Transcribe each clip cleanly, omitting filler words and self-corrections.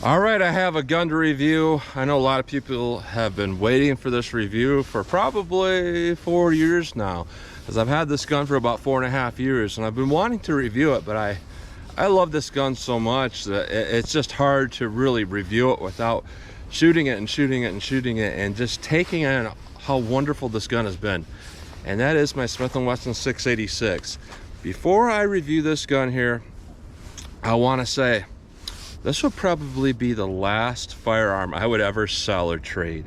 All right, I have a gun to review. I know a lot of people have been waiting for this review for probably 4 years now, because I've had this gun for about 4.5 years, and I've been wanting to review it, but I love this gun so much that it's just hard to really review it without shooting it and shooting it and shooting it and just taking in how wonderful this gun has been. And that is my Smith & Wesson 686. Before I review this gun here, I want to say this would probably be the last firearm I would ever sell or trade.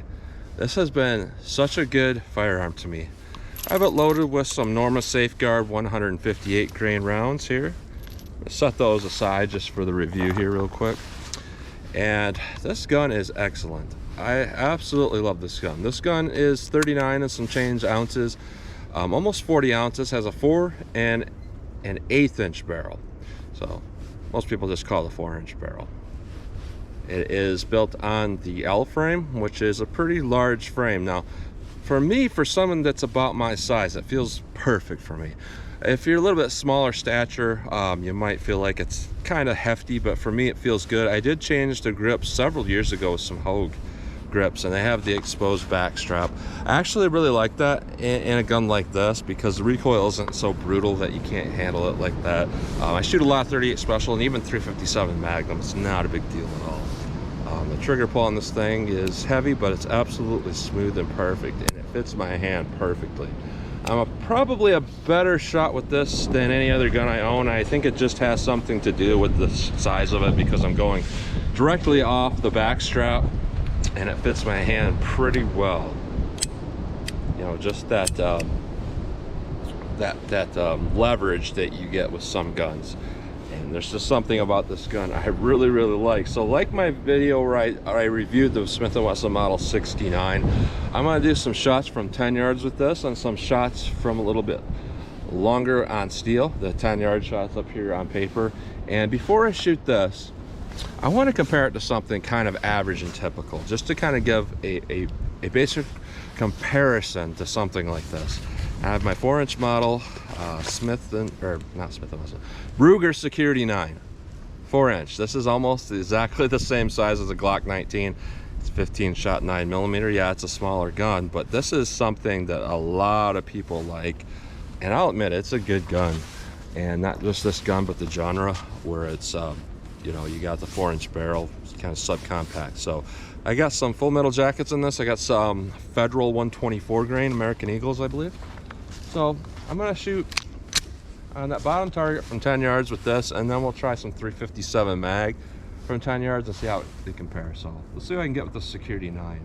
This has been such a good firearm to me. I have it loaded with some Norma Safeguard 158 grain rounds here. Set those aside just for the review here real quick. And this gun is excellent. I absolutely love this gun. This gun is 39 and some change ounces, almost 40 ounces, has a 4 and an 1/8 inch barrel. So most people just call it a 4-inch barrel. It is built on the L frame, which is a pretty large frame. Now, for me, for someone that's about my size, it feels perfect for me. If you're a little bit smaller stature, you might feel like it's kind of hefty, but for me, it feels good. I did change the grips several years ago with some Hogue grips, and they have the exposed back strap. I actually really like that in a gun like this because the recoil isn't so brutal that you can't handle it like that. I shoot a lot of 38 Special and even 357 Magnum. It's not a big deal at all. The trigger pull on this thing is heavy, but it's absolutely smooth and perfect, and it fits my hand perfectly. I'm probably a better shot with this than any other gun I own. I think it just has something to do with the size of it because I'm going directly off the back strap, and it fits my hand pretty well. You know, just that leverage that you get with some guns. And there's just something about this gun I really like. So like my video where I reviewed the Smith & Wesson Model 69, I'm going to do some shots from 10 yards with this and some shots from a little bit longer on steel, the 10-yard shots up here on paper. And before I shoot this, I want to compare it to something kind of average and typical, just to kind of give a basic comparison to something like this. I have my 4-inch model Ruger Security 9 4-inch. This is almost exactly the same size as a Glock 19. It's 15-shot 9mm. Yeah, it's a smaller gun, but this is something that a lot of people like, and I'll admit it's a good gun. And not just this gun, but the genre where it's you know, you got the 4-inch barrel, it's kind of subcompact. So I got some full metal jackets in this. I got some Federal 124 grain American Eagles, I believe. So I'm gonna shoot on that bottom target from 10 yards with this, and then we'll try some 357 mag from 10 yards and see how they compare. So let's see what I can get with the Security 9.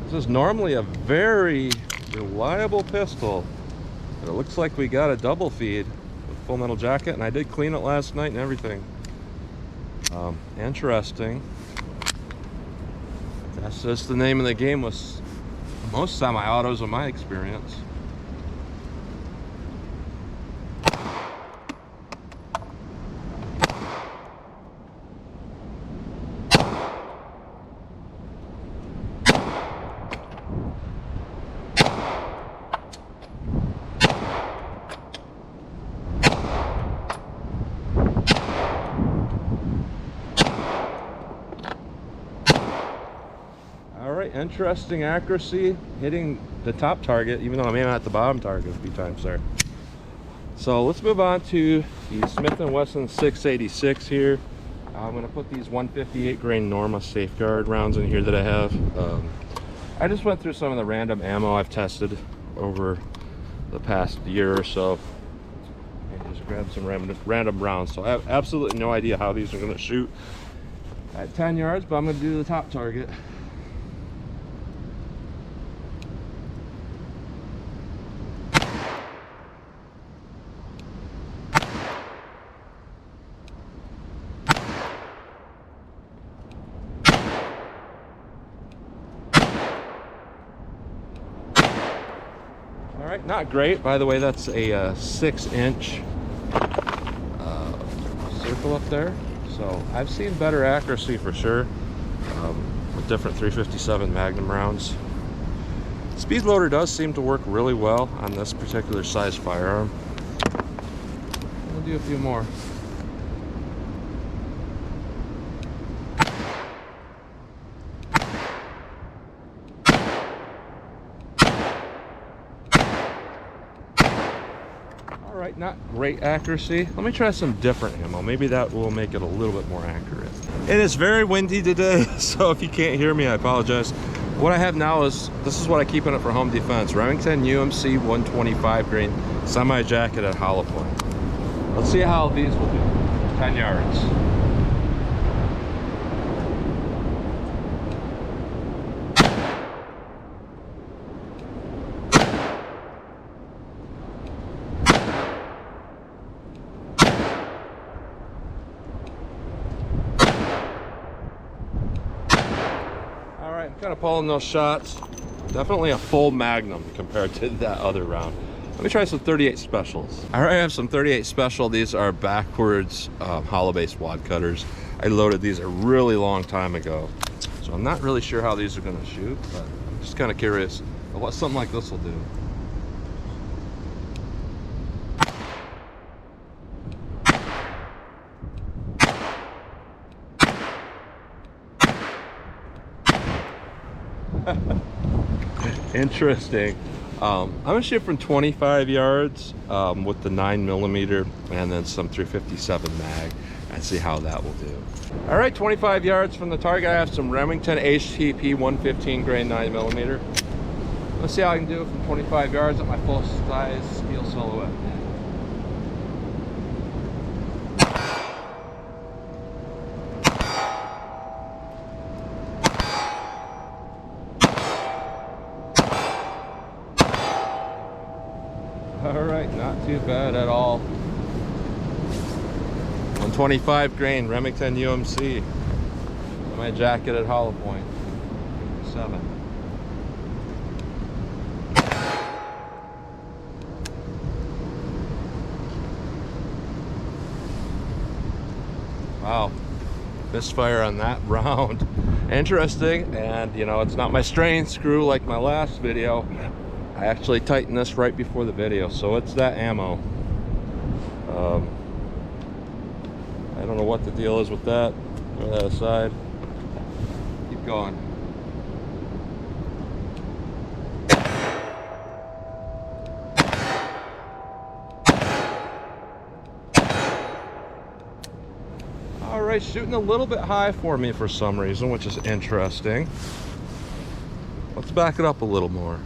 This is normally a very reliable pistol, but it looks like we got a double feed with full metal jacket, and I did clean it last night and everything. Interesting. That's just the name of the game with most semi-autos in my experience. Interesting accuracy, hitting the top target, even though I'm aiming at the bottom target a few times there. So let's move on to the Smith & Wesson 686 here. I'm going to put these 158 grain Norma Safeguard rounds in here that I have. I just went through some of the random ammo I've tested over the past year or so, and just grabbed some random rounds. So I have absolutely no idea how these are going to shoot at 10 yards, but I'm going to do the top target. All right, not great. By the way, that's a 6-inch circle up there. So I've seen better accuracy for sure with different 357 Magnum rounds. Speed loader does seem to work really well on this particular size firearm. We'll do a few more. All right, not great accuracy. Let me try some different ammo. Maybe that will make it a little bit more accurate. It is very windy today, so if you can't hear me, I apologize. What I have now is, this is what I keep in it for home defense. Remington UMC 125 grain semi-jacketed hollow point. Let's see how these will do. 10 yards. Kind of pulling those shots. Definitely a full Magnum compared to that other round. Let me try some 38 specials. All right, I have some 38 special. These are backwards hollow base wad cutters. I loaded these a really long time ago, so I'm not really sure how these are going to shoot, but I'm just kind of curious of what something like this will do. Interesting. I'm gonna shoot from 25 yards with the 9mm and then some 357 mag and see how that will do. All right, 25 yards from the target. I have some Remington HTP 115 grain 9mm. Let's see how I can do it from 25 yards at my full size steel silhouette. All right, not too bad at all. 125 grain Remington UMC. My jacketed hollow point. 7. Wow, misfire on that round. Interesting, and you know, it's not my strain screw like my last video. I actually tightened this right before the video, so it's that ammo. I don't know what the deal is with that. Throw that aside. Keep going. All right, shooting a little bit high for me for some reason, which is interesting. Let's back it up a little more.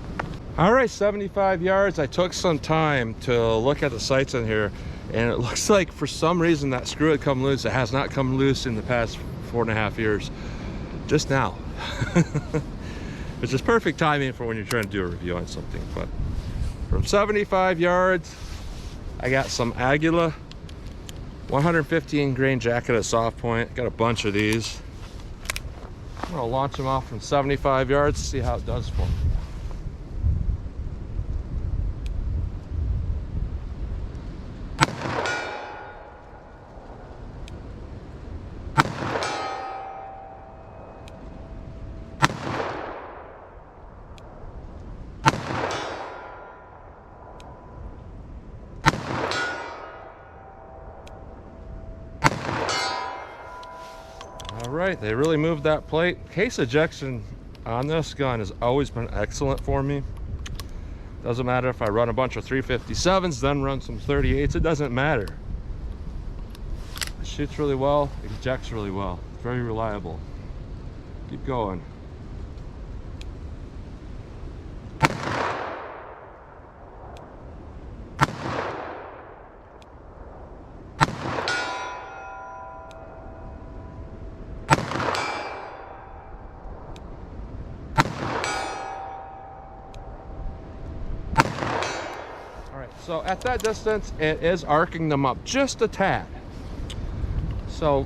All right, 75 yards. I took some time to look at the sights in here, and it looks like for some reason that screw had come loose. It has not come loose in the past 4.5 years, just now. Which is perfect timing for when you're trying to do a review on something. But from 75 yards, I got some Aguila 115 grain jacketed soft point. Got a bunch of these. I'm gonna launch them off from 75 yards to see how it does for me. All right, they really moved that plate. Case ejection on this gun has always been excellent for me. Doesn't matter if I run a bunch of 357s, then run some 38s, it doesn't matter. It shoots really well, it ejects really well. It's very reliable. Keep going. So at that distance, it is arcing them up just a tad. So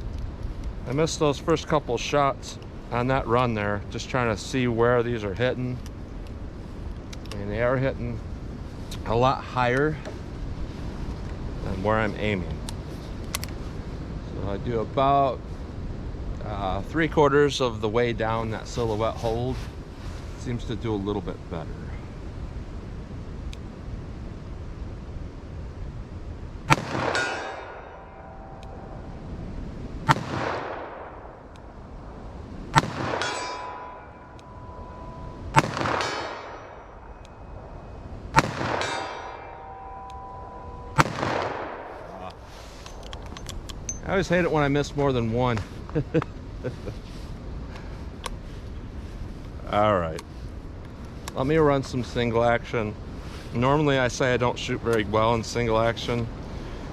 I missed those first couple shots on that run there, just trying to see where these are hitting. And they are hitting a lot higher than where I'm aiming. So I do about 3/4 of the way down that silhouette hold. Seems to do a little bit better. I always hate it when I miss more than one. All right, let me run some single action. Normally I say I don't shoot very well in single action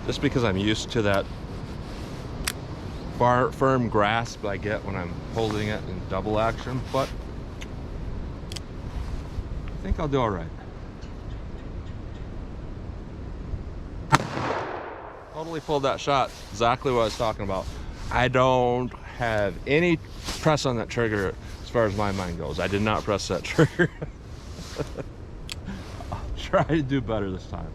just because I'm used to that firm grasp I get when I'm holding it in double action, but I think I'll do all right. Totally pulled that shot, exactly what I was talking about. I don't have any press on that trigger as far as my mind goes. I did not press that trigger. I'll try to do better this time.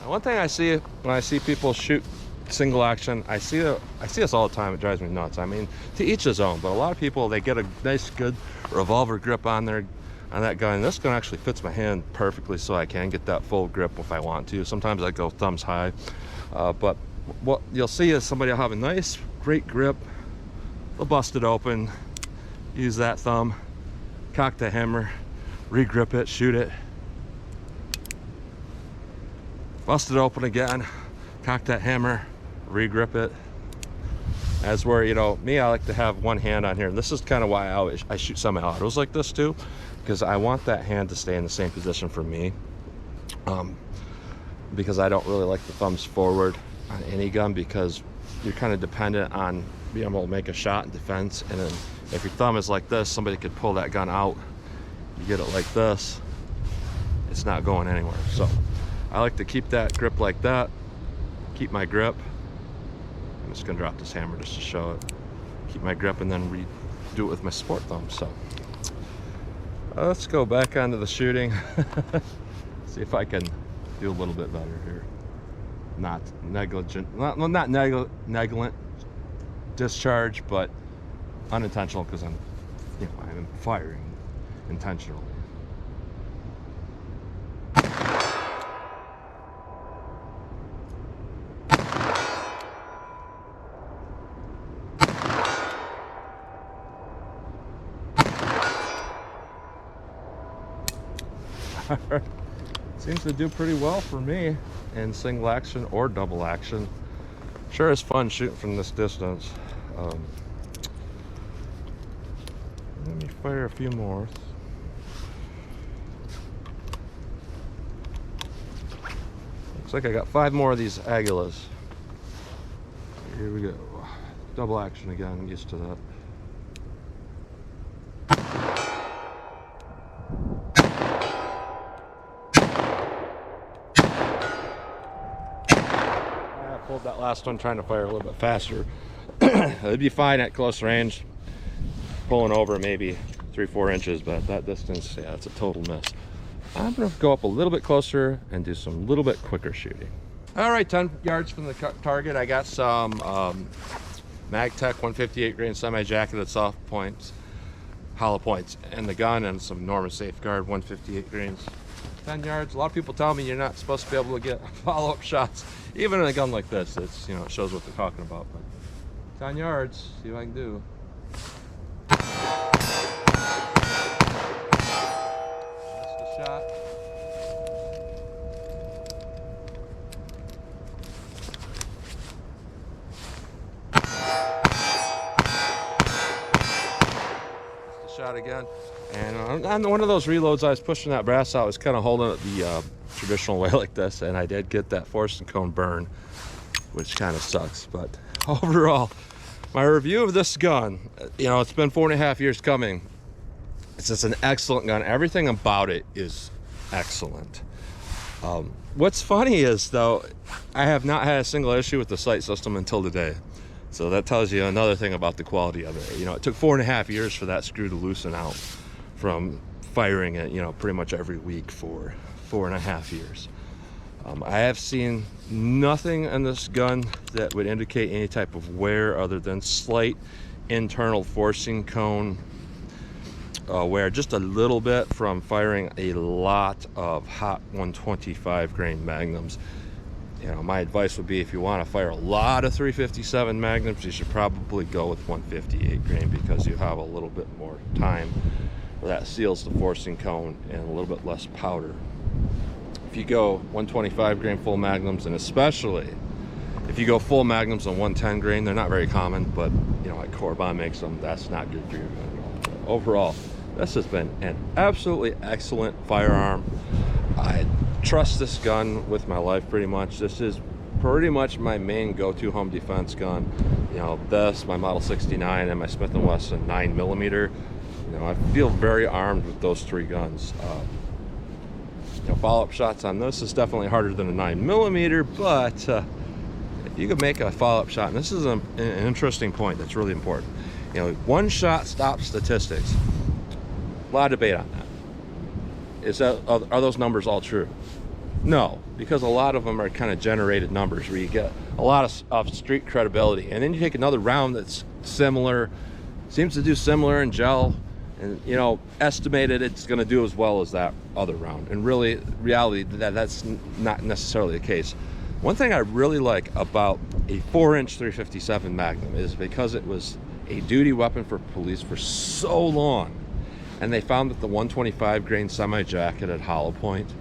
Now, one thing I see when I see people shoot single action, I see this all the time. It drives me nuts. I mean, to each his own, but a lot of people, they get a nice good revolver grip on that gun. This gun actually fits my hand perfectly, so I can get that full grip if I want to. Sometimes I go thumbs high, but what you'll see is somebody will have a nice, great grip. They'll bust it open, use that thumb, cock the hammer, re-grip it, shoot it, bust it open again, cock that hammer, re-grip it. That's where, you know, me, I like to have one hand on here, and this is kind of why I shoot semi-autos like this too, because I want that hand to stay in the same position for me, because I don't really like the thumbs forward on any gun, because you're kind of dependent on being able to make a shot in defense, and then if your thumb is like this, somebody could pull that gun out. You get it like this, it's not going anywhere. So I like to keep that grip like that, keep my grip. I'm just gonna drop this hammer just to show it. Keep my grip and then redo it with my sport thumb. So let's go back onto the shooting. See if I can do a little bit better here. Not negligent, not negligent discharge, but unintentional, because I'm firing intentionally. Seems to do pretty well for me in single action or double action. Sure is fun shooting from this distance. Let me fire a few more. Looks like I got 5 more of these Aguilas. Here we go. Double action again, I'm used to that. Pulled that last one trying to fire a little bit faster. It'd be fine at close range, pulling over maybe 3-4 inches, but at that distance, yeah, it's a total miss. I'm gonna go up a little bit closer and do some little bit quicker shooting. All right, 10 yards from the target, I got some MagTech 158 grain semi-jacketed soft points, hollow points, and the gun, and some Norman Safeguard 158 grains. 10 yards. A lot of people tell me you're not supposed to be able to get follow-up shots, even in a gun like this. It's, you know, it shows what they're talking about. But 10 yards, see what I can do. That's the shot. That's the shot again. And on one of those reloads, I was pushing that brass out. I was kind of holding it the traditional way like this, and I did get that Forst & Cone burn, which kind of sucks. But overall, my review of this gun, you know, it's been 4.5 years coming. It's just an excellent gun. Everything about it is excellent. What's funny is, though, I have not had a single issue with the sight system until today. So that tells you another thing about the quality of it. You know, it took 4.5 years for that screw to loosen out from firing it, you know, pretty much every week for 4.5 years. I have seen nothing in this gun that would indicate any type of wear other than slight internal forcing cone wear, just a little bit from firing a lot of hot 125 grain magnums. You know, my advice would be, if you want to fire a lot of 357 magnums, you should probably go with 158 grain, because you have a little bit more time where that seals the forcing cone and a little bit less powder. If you go 125 grain full magnums, and especially if you go full magnums on 110 grain, they're not very common, but you know, like Corbon makes them, that's not good for your gun at all. But overall, this has been an absolutely excellent firearm. I trust this gun with my life pretty much. This is pretty much my main go-to home defense gun. You know, this, my Model 69, and my Smith & Wesson 9mm. You know, I feel very armed with those three guns. You know, follow-up shots on this is definitely harder than a 9mm, but if you could make a follow-up shot, and this is an interesting point that's really important. You know, one shot stop statistics. A lot of debate on that. Are those numbers all true? No, because a lot of them are kind of generated numbers where you get a lot of street credibility, and then you take another round that's similar, seems to do similar in gel, and you know, estimated it's going to do as well as that other round. And really, reality, that's not necessarily the case. One thing I really like about a 4-inch 357 Magnum is because it was a duty weapon for police for so long, and they found that the 125 grain semi-jacketed hollow point,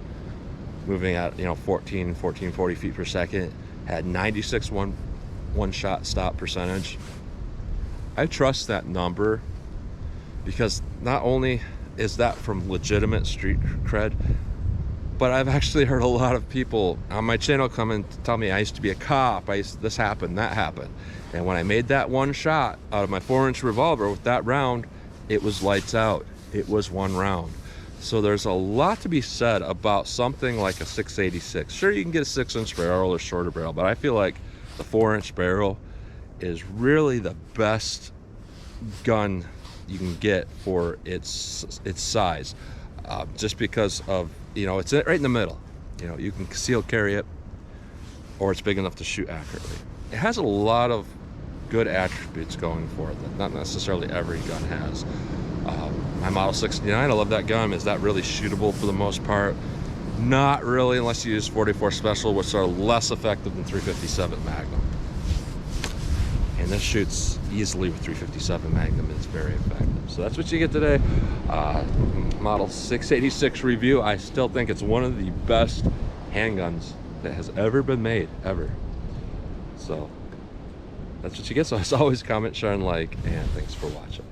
moving at 1440 feet per second, had 96 one shot stop percentage. I trust that number because not only is that from legitimate street cred, but I've actually heard a lot of people on my channel come and tell me I used to be a cop, this happened, that happened. And when I made that one shot out of my 4-inch revolver with that round, it was lights out. It was one round. So there's a lot to be said about something like a 686. Sure, you can get a 6-inch barrel or shorter barrel, but I feel like the 4-inch barrel is really the best gun you can get for its size, just because of, you know, it's right in the middle. You know, you can concealed carry it, or it's big enough to shoot accurately. It has a lot of good attributes going for it that not necessarily every gun has. My Model 69, I love that gun. Is that really shootable for the most part? Not really, unless you use 44 Special, which are less effective than 357 Magnum. And this shoots easily with 357 Magnum. It's very effective. So that's what you get today. Model 686 review. I still think it's one of the best handguns that has ever been made, ever. So that's what you get. So as always, comment, share, and like, and thanks for watching.